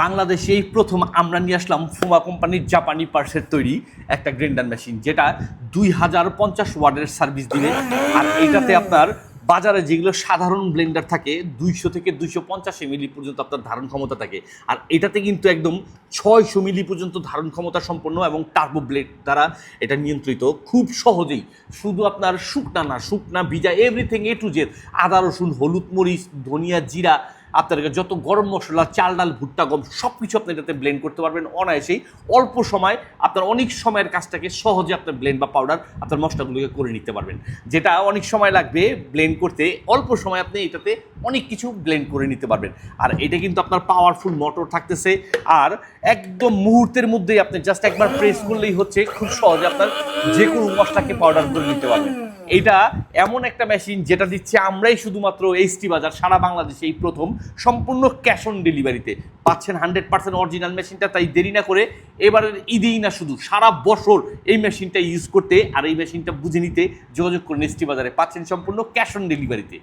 বাংলাদেশে এই প্রথম আমরা নিয়ে আসলাম ফুমা কোম্পানির জাপানি পার্সের তৈরি একটা গ্রাইন্ডার মেশিন, যেটা 2050 ওয়াটের সার্ভিস দিবে। আর এইটাতে আপনার বাজারে যেগুলো সাধারণ ব্লেন্ডার থাকে 200 থেকে 250 মিলি পর্যন্ত আপনার ধারণ ক্ষমতা থাকে, আর এটাতে কিন্তু একদম 600 মিলি পর্যন্ত ধারণ ক্ষমতা সম্পন্ন এবং টার্বো ব্লেড দ্বারা এটা নিয়ন্ত্রিত। খুব সহজেই শুধু আপনার শুকনা ভিজা এভরিথিং এ টু জেড, আদা রসুন হলুদ মরিচ ধনিয়া জিরা আপনার যত গরম মশলা চাল ডাল ভুট্টা গম সব কিছু আপনি এটাতে ব্লেন্ড করতে পারবেন অনায়াসেই। অল্প সময় আপনার অনেক সময়ের কাজটাকে সহজে আপনার ব্লেন্ড বা পাউডার আপনার মশলাগুলোকে করে নিতে পারবেন। যেটা অনেক সময় লাগবে ব্লেন্ড করতে, অল্প সময় আপনি এটাতে অনেক কিছু ব্লেন্ড করে নিতে পারবেন। আর এটা কিন্তু আপনার পাওয়ারফুল মোটর থাকতেছে, আর একদম মুহূর্তের মধ্যেই আপনি জাস্ট একবার প্রেস করলেই হচ্ছে, খুব সহজে আপনার যে কোনো মশলাকে পাউডার করে নিতে পারবেন। এটা এমন একটা মেশিন যেটা দিচ্ছে আমরাই শুধুমাত্র এইচটি বাজার সারা বাংলাদেশে এই প্রথম সম্পূর্ণ ক্যাশ অন ডেলিভারিতে পাচ্ছেন 100% অরিজিনাল মেশিনটা। তাই দেরি না করে এবারের ঈদেই না, শুধু সারা বছর এই মেশিনটা ইউজ করতে আর এই মেশিনটা বুঝে নিতে যোগাযোগ করুন। এইচটি বাজারে পাচ্ছেন সম্পূর্ণ ক্যাশ অন ডেলিভারিতে।